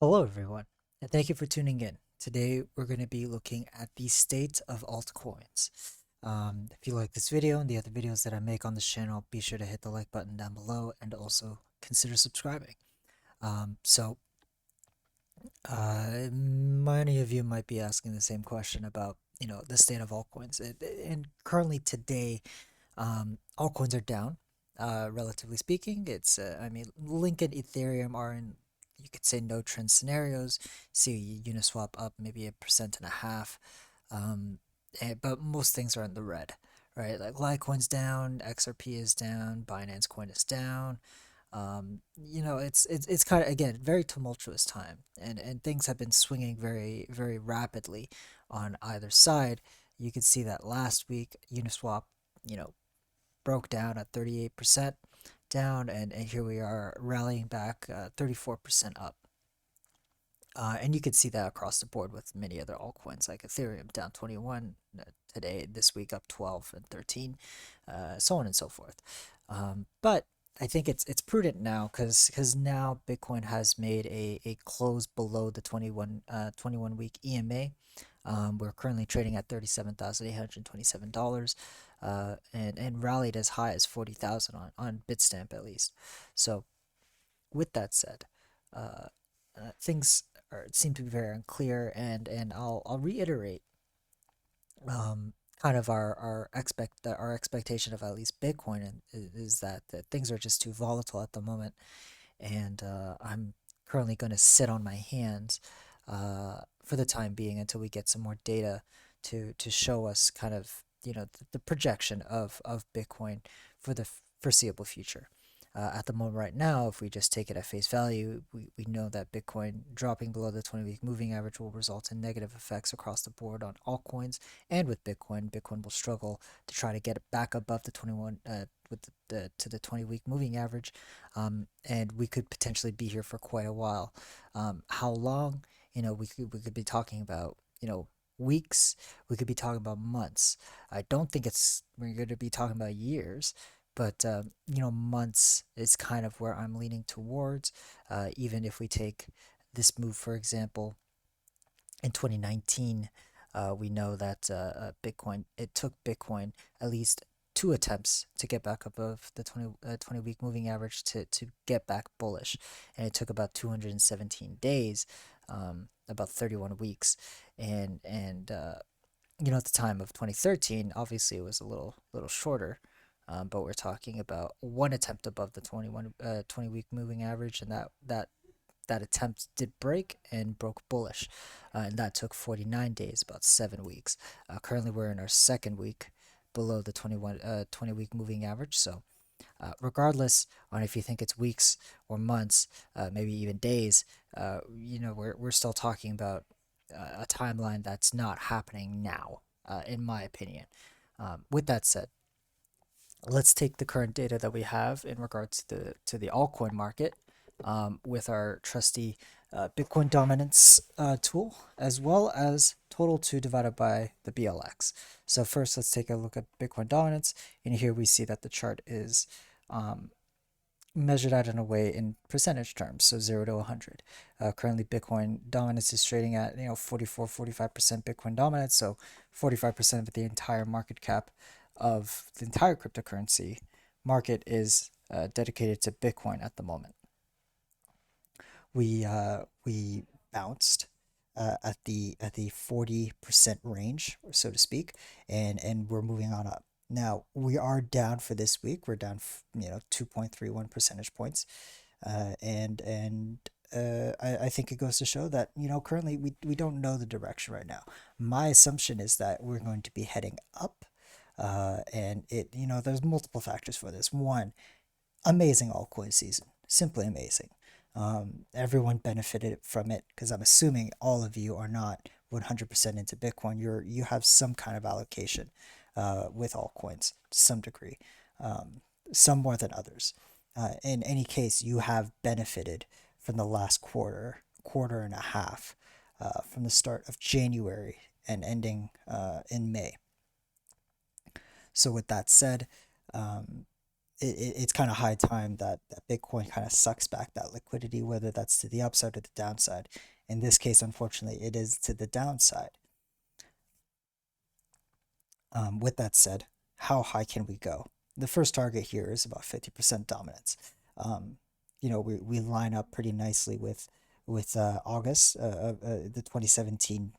Hello, everyone, and thank you for tuning in. Today, we're going to be looking at the state of altcoins. If you like this video and the other videos that I make on this channel, be sure to hit the like button down below and also consider subscribing. Many of you might be asking the same question about, the state of altcoins. And currently today, altcoins are down, relatively speaking. Link and Ethereum are in, you could say, no trend scenarios. See Uniswap up maybe 1.5%. But most things are in the red, right? Like Litecoin's down, XRP is down, Binance Coin is down. It's kind of, again, very tumultuous time, and things have been swinging very very rapidly on either side. You could see that last week Uniswap, you know, broke down at 38% down, and here we are rallying back 34% up. And you could see that across the board with many other altcoins like Ethereum down 21 today, this week up 12 and 13, so on and so forth. But I think it's prudent now because now Bitcoin has made a close below the 21 week EMA. We're currently trading at $37,827, and rallied as high as 40,000 on Bitstamp at least. So with that said, uh, things seem to be very unclear, and I'll reiterate, um, kind of our expectation of at least Bitcoin, and is that things are just too volatile at the moment, and I'm currently going to sit on my hands for the time being until we get some more data to show us kind of, the projection of Bitcoin for the foreseeable future. At the moment right now, if we just take it at face value, we know that Bitcoin dropping below the 20-week moving average will result in negative effects across the board on altcoins, and with Bitcoin will struggle to try to get it back above the 21 with to the 20-week moving average, and we could potentially be here for quite a while. How long? We could be talking about, weeks. We could be talking about months. I don't think we're going to be talking about years, but months is kind of where I'm leaning towards. Even if we take this move, for example, in 2019, we know that Bitcoin, it took Bitcoin at least two attempts to get back above the 20-week moving average to get back bullish. And it took about 217 days, about 31 weeks. And at the time of 2013, obviously it was a little shorter. But we're talking about one attempt above the 20-week moving average, and that attempt did break and broke bullish, and that took 49 days, about 7 weeks. Currently, we're in our second week below the 20-week moving average. So, regardless on if you think it's weeks or months, maybe even days, we're still talking about a timeline that's not happening now, in my opinion. With that said, let's take the current data that we have in regards to the altcoin market, with our trusty Bitcoin dominance tool, as well as total 2 divided by the BLX. So first, let's take a look at Bitcoin dominance, and here we see that the chart is measured out in a way in percentage terms, so 0 to 100. Currently, Bitcoin dominance is trading at 44-45% Bitcoin dominance, so 45% of the entire market cap of the entire cryptocurrency market is dedicated to Bitcoin at the moment. We bounced at the 40% range, so to speak, and we're moving on up. Now we are down for this week. We're down, 2.31 percentage points, and I think it goes to show that, currently we don't know the direction right now. My assumption is that we're going to be heading up, and there's multiple factors for this. One, amazing altcoin season, simply amazing. Everyone benefited from it because I'm assuming all of you are not 100% into Bitcoin. You have some kind of allocation with altcoins to some degree, some more than others. In any case, you have benefited from the last quarter and a half, from the start of January and ending in May. So with that said, it's kind of high time that Bitcoin kind of sucks back that liquidity, whether that's to the upside or the downside. In this case, unfortunately, it is to the downside. With that said, how high can we go? The first target here is about 50% dominance. Um, we line up pretty nicely with August, the 2017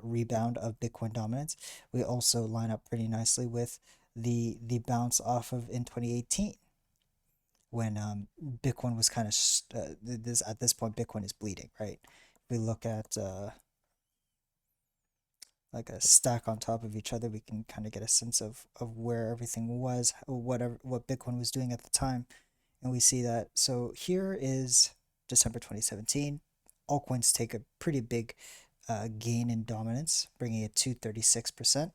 rebound of Bitcoin dominance. We also line up pretty nicely with the bounce off of in 2018 when Bitcoin was kind of this at this point Bitcoin is bleeding, right? We look at like a stack on top of each other, we can kind of get a sense of where everything was, what Bitcoin was doing at the time, and we see that. So here is December 2017. Altcoins take a pretty big gain in dominance, bringing it to 36%.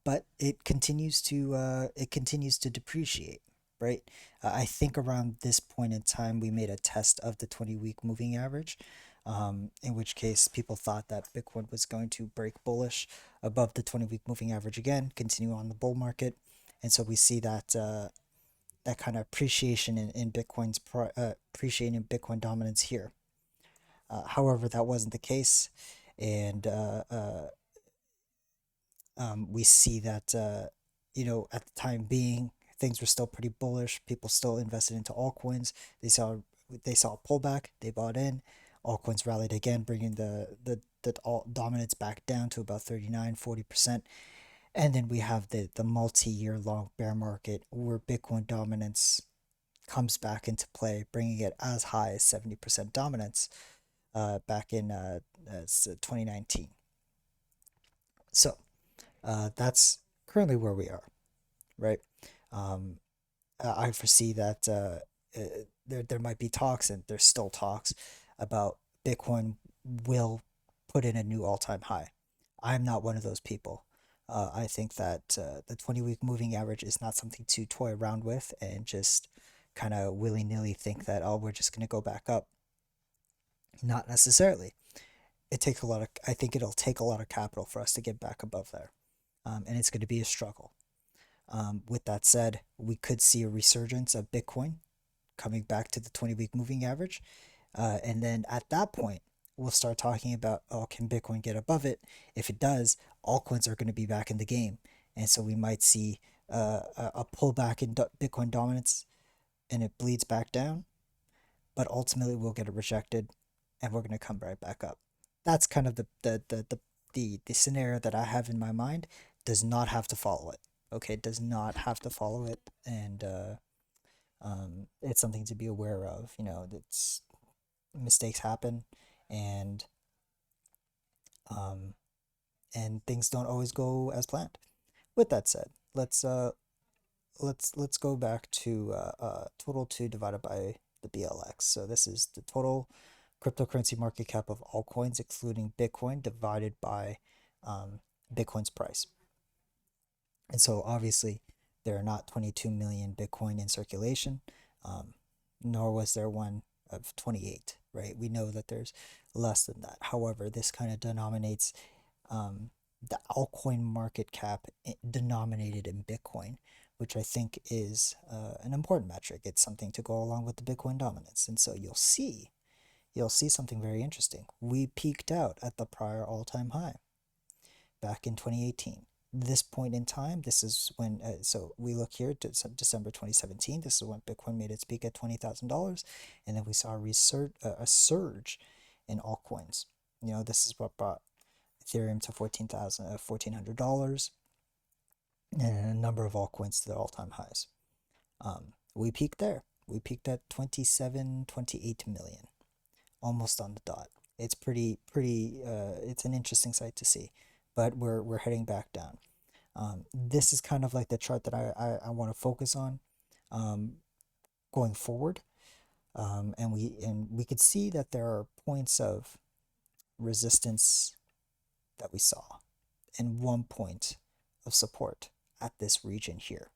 But it continues to depreciate, right? I think around this point in time we made a test of the 20-week moving average, in which case people thought that Bitcoin was going to break bullish above the 20-week moving average again, continue on the bull market, and so we see that that kind of appreciation in appreciating in Bitcoin dominance here. However, that wasn't the case, and we see that at the time being things were still pretty bullish. People still invested into altcoins. They saw a pullback. They bought in. Altcoins rallied again, bringing the alt dominance back down to about 39-40%. And then we have the multi-year long bear market where Bitcoin dominance comes back into play, bringing it as high as 70% dominance back in 2019. So that's currently where we are, right? Um, I foresee that there might be talks, and there's still talks about Bitcoin will put in a new all-time high. I'm not one of those people. I think that the 20-week moving average is not something to toy around with and just kind of willy-nilly think that, oh, we're just going to go back up. Not necessarily. I think it'll take a lot of capital for us to get back above there. And it's going to be a struggle. With that said, we could see a resurgence of Bitcoin coming back to the 20-week moving average. And then at that point, we'll start talking about, oh, can Bitcoin get above it? If it does, altcoins are going to be back in the game. And so we might see a pullback in Bitcoin dominance and it bleeds back down. But ultimately, we'll get it rejected and we're going to come right back up. That's kind of the scenario that I have in my mind. Does not have to follow it. Okay, does not have to follow it, and it's something to be aware of. That's mistakes happen, and um, and things don't always go as planned. With that said, let's go back to total two divided by the BLX. So this is the total cryptocurrency market cap of all coins, excluding Bitcoin, divided by Bitcoin's price. And so obviously there are not 22 million Bitcoin in circulation, um, nor was there one of 28, right? We know that there's less than that. However, this kind of denominates the altcoin market cap denominated in Bitcoin, which I think is an important metric. It's something to go along with the Bitcoin dominance. And so you'll see something very interesting. We peaked out at the prior all-time high back in 2018. This point in time, this is when, so we look here to December 2017. This is when Bitcoin made its peak at $20,000. And then we saw a surge in altcoins. This is what brought Ethereum to $1,400 and a number of altcoins to their all-time highs. We peaked there. We peaked at 28 million, almost on the dot. It's it's an interesting sight to see, but we're heading back down. This is kind of like the chart that I want to focus on going forward. And we could see that there are points of resistance that we saw and one point of support at this region here.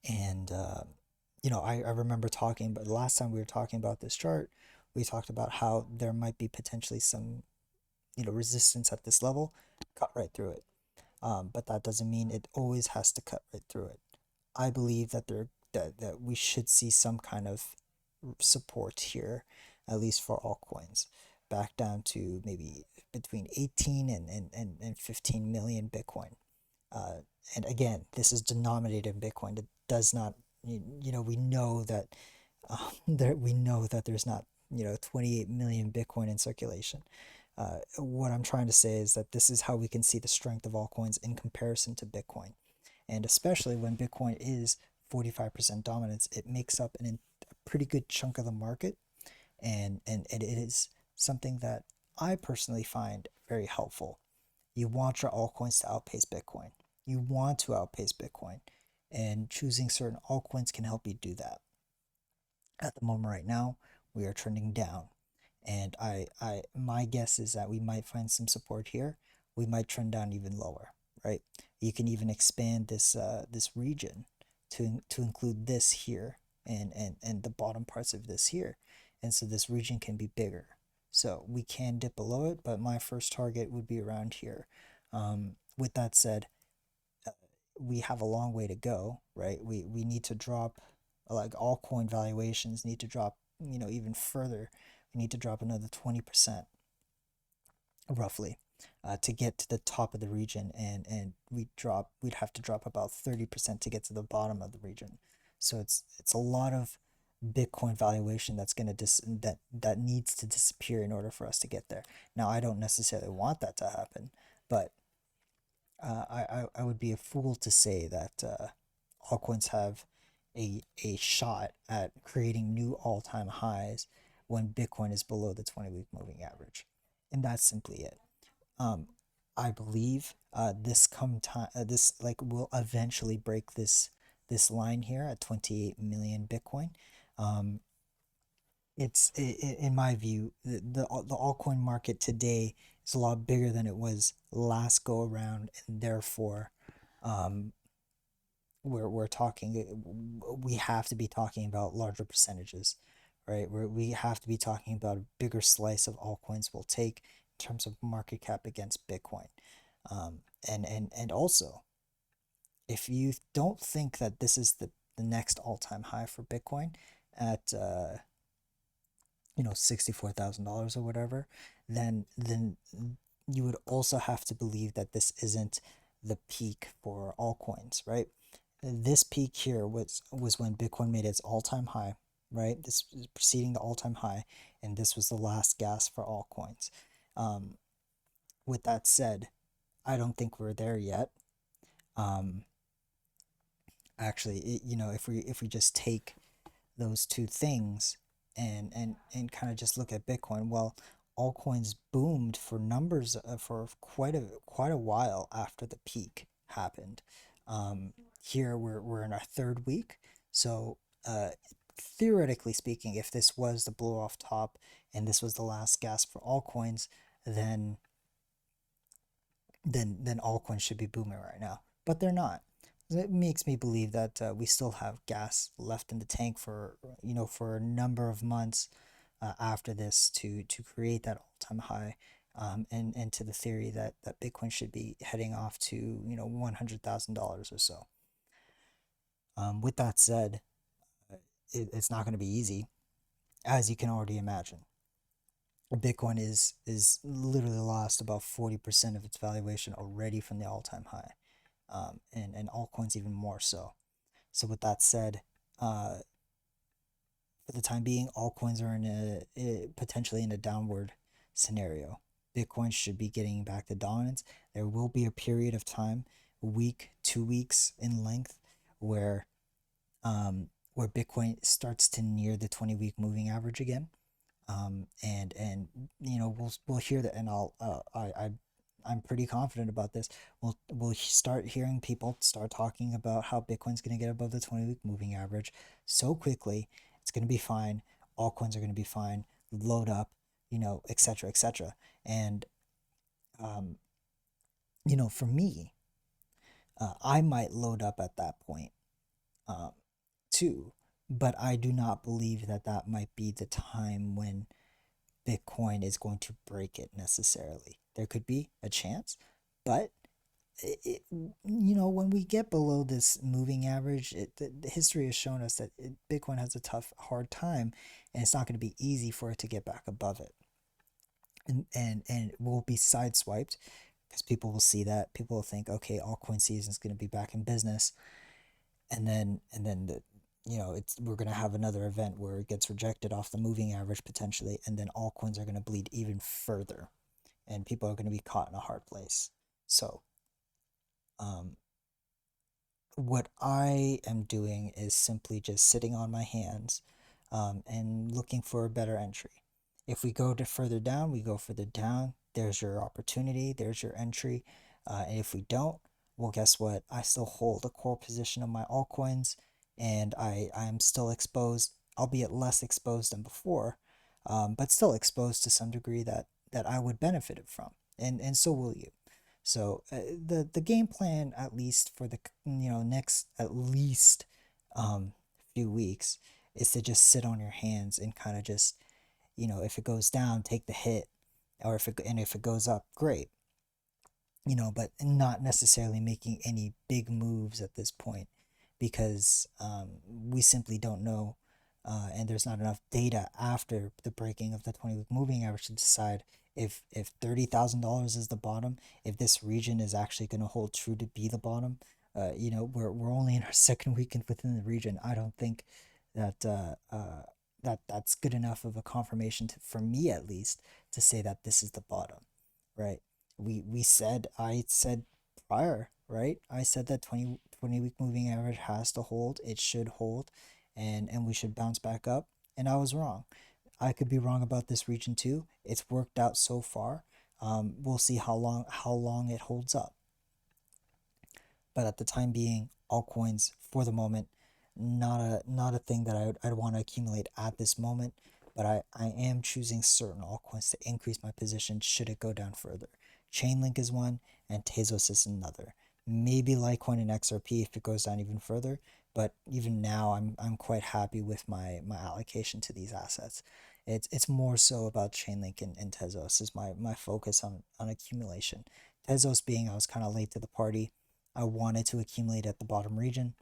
And I remember talking, but the last time we were talking about this chart, we talked about how there might be potentially some resistance at this level. Cut right through it. but that doesn't mean it always has to cut right through it. I believe that we should see some kind of support here, at least for altcoins, back down to maybe between 18 and 15 million Bitcoin. Uh, and again, this is denominated in Bitcoin. It does not, we know that we know that there's not 28 million Bitcoin in circulation. What I'm trying to say is that this is how we can see the strength of altcoins in comparison to Bitcoin, and especially when Bitcoin is 45% dominance, it makes up a pretty good chunk of the market, and it is something that I personally find very helpful. You want your altcoins to outpace Bitcoin. You want to outpace Bitcoin, and choosing certain altcoins can help you do that. At the moment right now, we are trending down. And my guess is that we might find some support here. We might trend down even lower, right? You can even expand this region to include this here and the bottom parts of this here. And so this region can be bigger. So we can dip below it, but my first target would be around here. With that said, we have a long way to go, right? We need to drop, like all coin valuations need to drop, even further. We need to drop another 20% roughly, to get to the top of the region, and we'd have to drop about 30% to get to the bottom of the region. So it's a lot of Bitcoin valuation that's going to that needs to disappear in order for us to get there. Now, I don't necessarily want that to happen, but I would be a fool to say that altcoins have a shot at creating new all-time highs when Bitcoin is below the 20-week moving average. And that's simply it. Um, I believe this like will eventually break this line here at 28 million Bitcoin. Um, in my view, the altcoin market today is a lot bigger than it was last go around, and therefore, um, we're talking, we have to be talking about larger percentages, right? We have to be talking about a bigger slice of altcoins will take in terms of market cap against Bitcoin. And also, if you don't think that this is the next all-time high for Bitcoin at $64,000 or whatever, then you would also have to believe that this isn't the peak for altcoins, right? This peak here was when Bitcoin made its all-time high, right? This was preceding the all-time high, and this was the last gas for altcoins. Um, with that said, I don't think we're there yet. Um, Actually, if we just take those two things and kind of just look at Bitcoin, well, altcoins boomed for numbers for quite a while after the peak happened. Here we're in our third week, so theoretically speaking, if this was the blow off top and this was the last gas for altcoins, then then altcoins should be booming right now, but they're not. It makes me believe that we still have gas left in the tank for for a number of months after this to create that all-time high, and to the theory that Bitcoin should be heading off to $100,000 or so. With that said, it's not going to be easy, as you can already imagine. Bitcoin is literally lost about 40% of its valuation already from the all-time high, and altcoins even more so. So with that said, uh, for the time being, altcoins are in potentially in a downward scenario. Bitcoin should be getting back to dominance. There will be a period of time, a week, 2 weeks in length, where where Bitcoin starts to near the 20-week moving average again. And we'll hear that, and I'm pretty confident about this. We'll start hearing people start talking about how Bitcoin's going to get above the 20-week moving average so quickly. It's going to be fine. Altcoins are going to be fine. Load up, etc., etc. And um, for me, I might load up at that point, um, too, but I do not believe that that might be the time when Bitcoin is going to break it necessarily. There could be a chance, but when we get below this moving average, the history has shown us that Bitcoin has a tough, hard time, and it's not going to be easy for it to get back above it, and it will be sideswiped because people will see that. People will think, okay, altcoin season is going to be back in business, and then it's we're going to have another event where it gets rejected off the moving average potentially, and then altcoins are going to bleed even further, and people are going to be caught in a hard place. So, um, what I am doing is simply just sitting on my hands, and looking for a better entry. If we go to further down, we go further down. There's your opportunity, there's your entry. And if we don't, well, guess what? I still hold a core position of my altcoins, and I'm still exposed, albeit less exposed than before, but still exposed to some degree that I would benefit from, and so will you. So the game plan, at least for the next at least few weeks, is to just sit on your hands and kind of just if it goes down, take the hit, or if it goes up, great. But not necessarily making any big moves at this point because we simply don't know, and there's not enough data after the breaking of the 20-week moving average to decide if $30,000 is the bottom, if this region is actually going to hold true to be the bottom. We're only in our second weekend within the region. I don't think that that's good enough of a confirmation for me at least to say that this is the bottom, right? I said prior, right? I said that 20 week moving average has to hold, it should hold, and we should bounce back up, and I was wrong. I could be wrong about this region too. It's worked out so far. We'll see how long it holds up. But at the time being, altcoins for the moment, not a thing that I'd want to accumulate at this moment. But I am choosing certain altcoins to increase my position should it go down further. Chainlink is one, and Tezos is another. Maybe Litecoin and XRP if it goes down even further. But even now, I'm quite happy with my allocation to these assets. It's more so about Chainlink and Tezos is my focus on accumulation. Tezos being I was kind of late to the party. I wanted to accumulate at the bottom region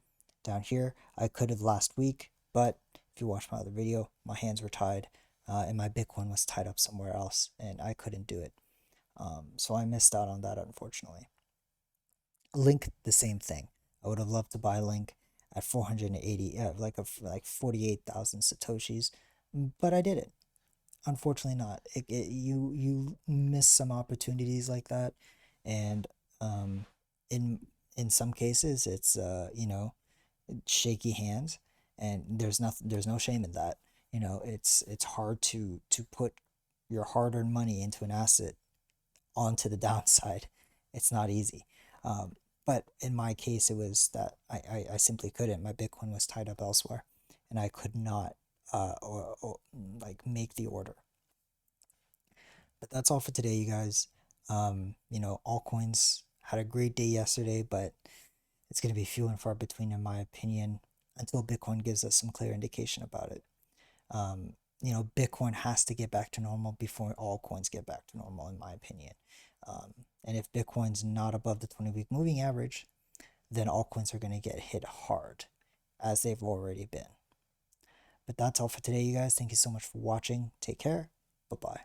down here. I could have last week, but if you watch my other video, my hands were tied, and my Bitcoin was tied up somewhere else, and I couldn't do it. So I missed out on that, unfortunately. Link, the same thing. I would have loved to buy Link at 480, like 48,000 satoshis, but I didn't. Unfortunately, not. You miss some opportunities like that, and in some cases, it's shaky hands, and there's no shame in that. It's hard to put your hard-earned money into an asset onto the downside. It's not easy. But in my case, it was that I simply couldn't. My Bitcoin was tied up elsewhere, and I could not or like make the order. But that's all for today, you guys. Altcoins had a great day yesterday, but it's going to be few and far between, in my opinion, until Bitcoin gives us some clear indication about it. Bitcoin has to get back to normal before all coins get back to normal, in my opinion. And if Bitcoin's not above the 20-week moving average, then altcoins are going to get hit hard, as they've already been. But that's all for today, you guys. Thank you so much for watching. Take care. Bye bye.